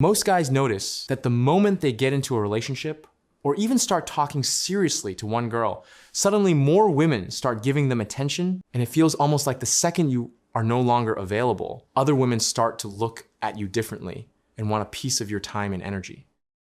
Most guys notice that the moment they get into a relationship, or even start talking seriously to one girl, suddenly more women start giving them attention, and it feels almost like the second you are no longer available, other women start to look at you differently and want a piece of your time and energy.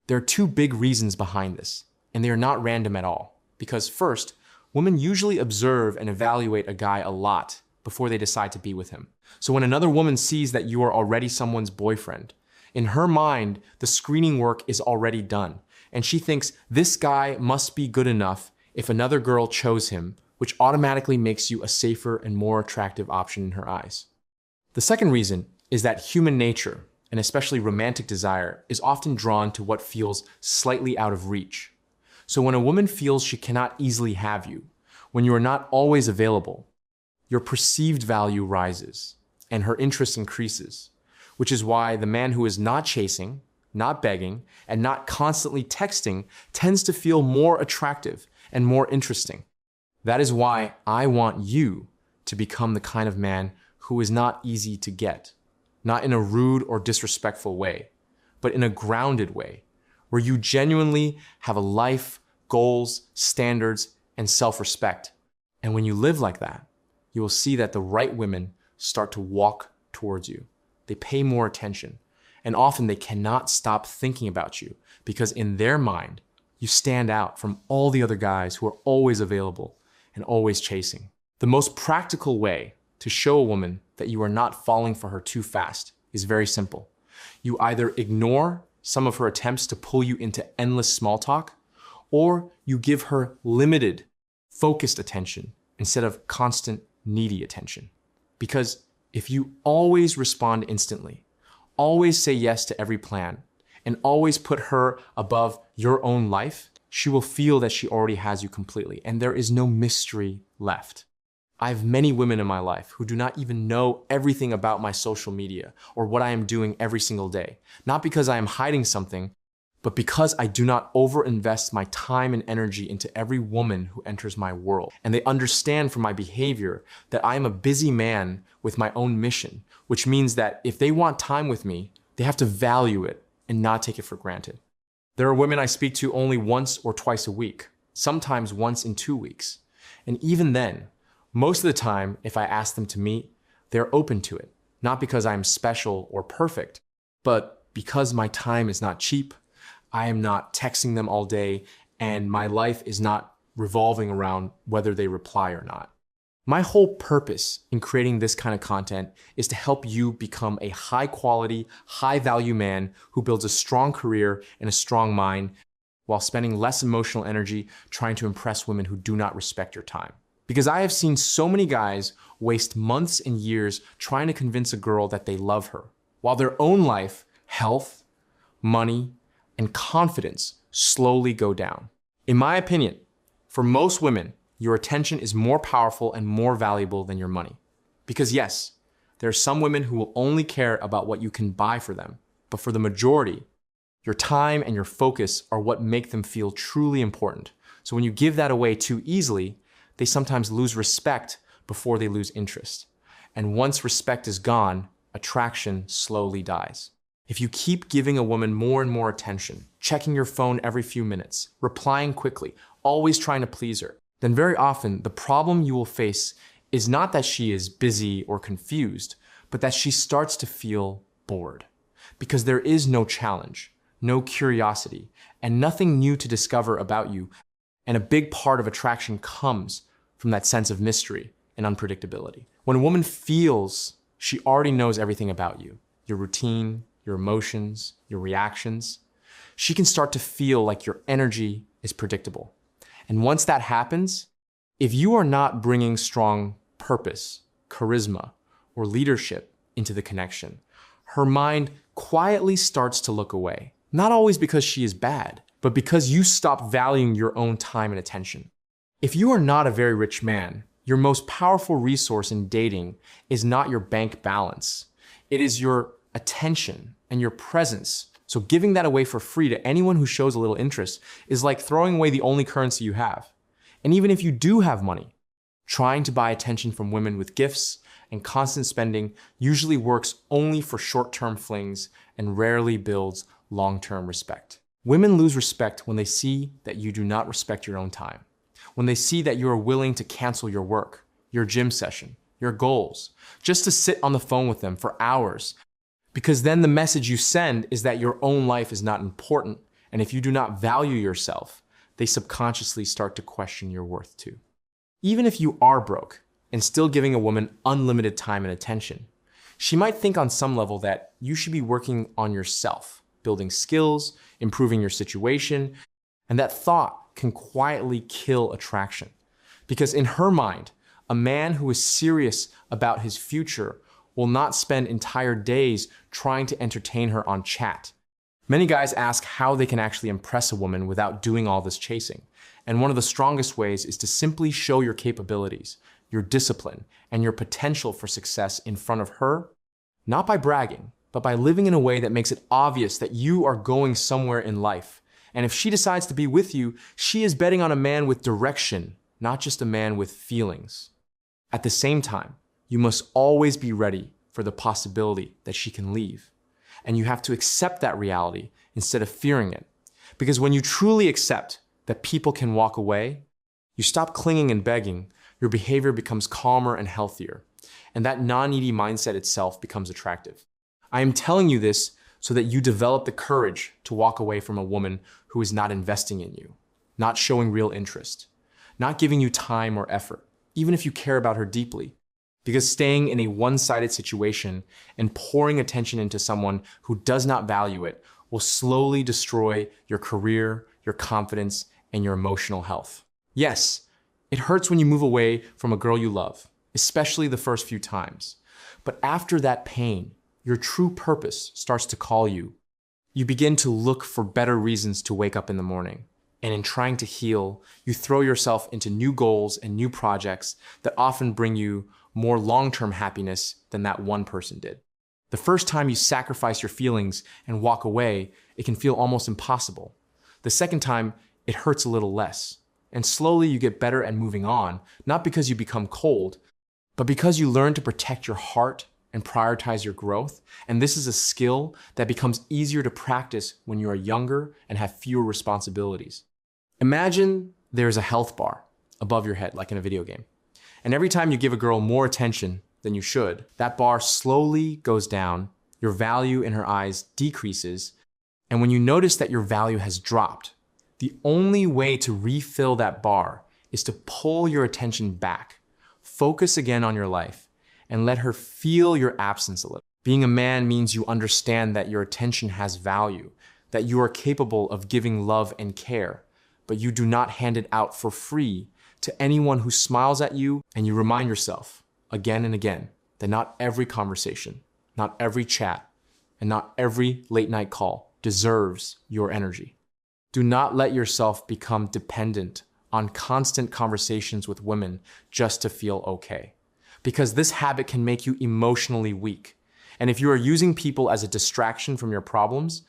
There are two big reasons behind this, and they are not random at all. Because first, women usually observe and evaluate a guy a lot before they decide to be with him. So when another woman sees that you are already someone's boyfriend, in her mind, the screening work is already done, and she thinks this guy must be good enough if another girl chose him, which automatically makes you a safer and more attractive option in her eyes. The second reason is that human nature, and especially romantic desire, is often drawn to what feels slightly out of reach. So when a woman feels she cannot easily have you, when you are not always available, your perceived value rises and her interest increases, which is why the man who is not chasing, not begging, and not constantly texting tends to feel more attractive and more interesting. That is why I want you to become the kind of man who is not easy to get, not in a rude or disrespectful way, but in a grounded way, where you genuinely have a life, goals, standards, and self-respect. And when you live like that, you will see that the right women start to walk towards you. They pay more attention, and often they cannot stop thinking about you because in their mind, you stand out from all the other guys who are always available and always chasing. The most practical way to show a woman that you are not falling for her too fast is very simple. You either ignore some of her attempts to pull you into endless small talk, or you give her limited, focused attention instead of constant, needy attention. Because if you always respond instantly, always say yes to every plan, and always put her above your own life, she will feel that she already has you completely, and there is no mystery left. I have many women in my life who do not even know everything about my social media or what I am doing every single day. Not because I am hiding something, but because I do not overinvest my time and energy into every woman who enters my world. And they understand from my behavior that I am a busy man with my own mission, which means that if they want time with me, they have to value it and not take it for granted. There are women I speak to only once or twice a week, sometimes once in 2 weeks. And even then, most of the time, if I ask them to meet, they're open to it, not because I am special or perfect, but because my time is not cheap, I am not texting them all day, and my life is not revolving around whether they reply or not. My whole purpose in creating this kind of content is to help you become a high-quality, high-value man who builds a strong career and a strong mind while spending less emotional energy trying to impress women who do not respect your time. Because I have seen so many guys waste months and years trying to convince a girl that they love her, while their own life, health, money, and confidence slowly go down. In my opinion, for most women, your attention is more powerful and more valuable than your money. Because yes, there are some women who will only care about what you can buy for them, but for the majority, your time and your focus are what make them feel truly important. So when you give that away too easily, they sometimes lose respect before they lose interest. And once respect is gone, attraction slowly dies. If you keep giving a woman more and more attention, checking your phone every few minutes, replying quickly, always trying to please her, then very often the problem you will face is not that she is busy or confused, but that she starts to feel bored. Because there is no challenge, no curiosity, and nothing new to discover about you. And a big part of attraction comes from that sense of mystery and unpredictability. When a woman feels she already knows everything about you, your routine, your emotions, your reactions, she can start to feel like your energy is predictable. And once that happens, if you are not bringing strong purpose, charisma, or leadership into the connection, her mind quietly starts to look away. Not always because she is bad, but because you stop valuing your own time and attention. If you are not a very rich man, your most powerful resource in dating is not your bank balance. It is your attention and your presence. So giving that away for free to anyone who shows a little interest is like throwing away the only currency you have. And even if you do have money, trying to buy attention from women with gifts and constant spending usually works only for short-term flings and rarely builds long-term respect. Women lose respect when they see that you do not respect your own time, when they see that you are willing to cancel your work, your gym session, your goals, just to sit on the phone with them for hours, because then the message you send is that your own life is not important, and if you do not value yourself, they subconsciously start to question your worth too. Even if you are broke and still giving a woman unlimited time and attention, she might think on some level that you should be working on yourself, building skills, improving your situation, and that thought can quietly kill attraction. Because in her mind, a man who is serious about his future will not spend entire days trying to entertain her on chat. Many guys ask how they can actually impress a woman without doing all this chasing. And one of the strongest ways is to simply show your capabilities, your discipline, and your potential for success in front of her, not by bragging, but by living in a way that makes it obvious that you are going somewhere in life. And if she decides to be with you, she is betting on a man with direction, not just a man with feelings. At the same time, you must always be ready for the possibility that she can leave. And you have to accept that reality instead of fearing it. Because when you truly accept that people can walk away, you stop clinging and begging, your behavior becomes calmer and healthier, and that non-needy mindset itself becomes attractive. I am telling you this so that you develop the courage to walk away from a woman who is not investing in you, not showing real interest, not giving you time or effort, even if you care about her deeply. Because staying in a one-sided situation and pouring attention into someone who does not value it will slowly destroy your career, your confidence, and your emotional health. Yes, it hurts when you move away from a girl you love, especially the first few times. But after that pain, your true purpose starts to call you. You begin to look for better reasons to wake up in the morning. And in trying to heal, you throw yourself into new goals and new projects that often bring you more long-term happiness than that one person did. The first time you sacrifice your feelings and walk away, it can feel almost impossible. The second time, it hurts a little less. And slowly you get better at moving on, not because you become cold, but because you learn to protect your heart and prioritize your growth. And this is a skill that becomes easier to practice when you are younger and have fewer responsibilities. Imagine there's a health bar above your head, like in a video game. And every time you give a girl more attention than you should, that bar slowly goes down, your value in her eyes decreases, and when you notice that your value has dropped, the only way to refill that bar is to pull your attention back, focus again on your life, and let her feel your absence a little. Being a man means you understand that your attention has value, that you are capable of giving love and care, but you do not hand it out for free to anyone who smiles at you, and you remind yourself again and again that not every conversation, not every chat, and not every late night call deserves your energy. Do not let yourself become dependent on constant conversations with women just to feel okay, because this habit can make you emotionally weak. And if you are using people as a distraction from your problems,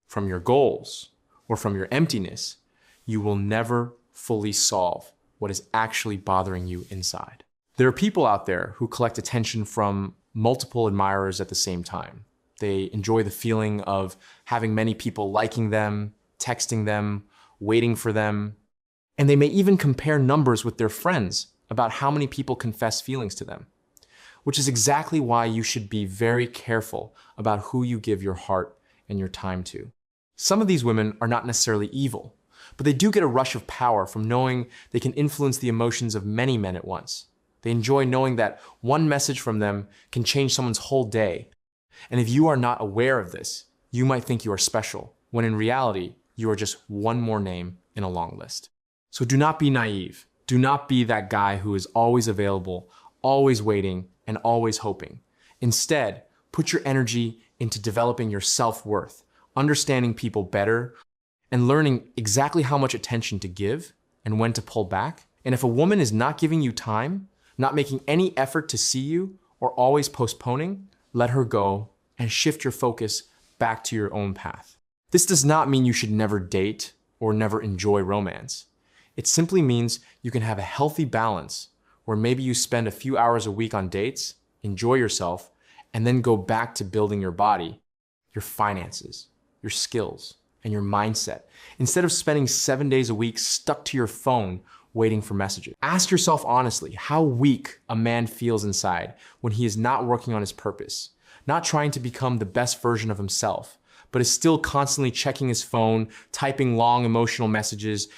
from your goals, or from your emptiness, you will never fully solve what is actually bothering you inside. There are people out there who collect attention from multiple admirers at the same time. They enjoy the feeling of having many people liking them, texting them, waiting for them, and they may even compare numbers with their friends about how many people confess feelings to them, which is exactly why you should be very careful about who you give your heart and your time to. Some of these women are not necessarily evil, but they do get a rush of power from knowing they can influence the emotions of many men at once. They enjoy knowing that one message from them can change someone's whole day. And if you are not aware of this, you might think you are special, when in reality, you are just one more name in a long list. So do not be naive. Do not be that guy who is always available, always waiting, and always hoping. Instead, put your energy into developing your self-worth, understanding people better, and learning exactly how much attention to give and when to pull back. And if a woman is not giving you time, not making any effort to see you, or always postponing, let her go and shift your focus back to your own path. This does not mean you should never date or never enjoy romance. It simply means you can have a healthy balance where maybe you spend a few hours a week on dates, enjoy yourself, and then go back to building your body, your finances, your skills, and your mindset, instead of spending 7 days a week stuck to your phone waiting for messages. Ask yourself honestly how weak a man feels inside when he is not working on his purpose, not trying to become the best version of himself, but is still constantly checking his phone, typing long emotional messages,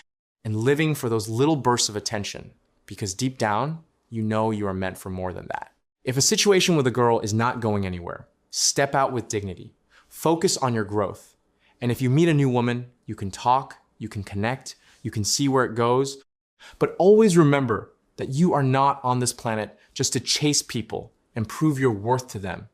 and living for those little bursts of attention, because deep down, you know you are meant for more than that. If a situation with a girl is not going anywhere, step out with dignity. Focus on your growth. And if you meet a new woman, you can talk, you can connect, you can see where it goes. But always remember that you are not on this planet just to chase people and prove your worth to them.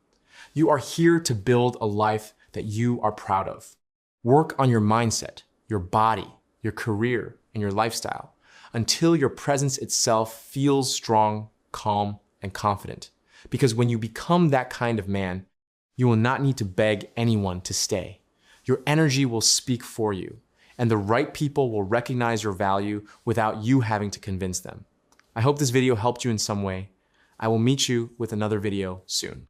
You are here to build a life that you are proud of. Work on your mindset, your body, your career, and your lifestyle until your presence itself feels strong, calm, and confident. Because when you become that kind of man, you will not need to beg anyone to stay. Your energy will speak for you, and the right people will recognize your value without you having to convince them. I hope this video helped you in some way. I will meet you with another video soon.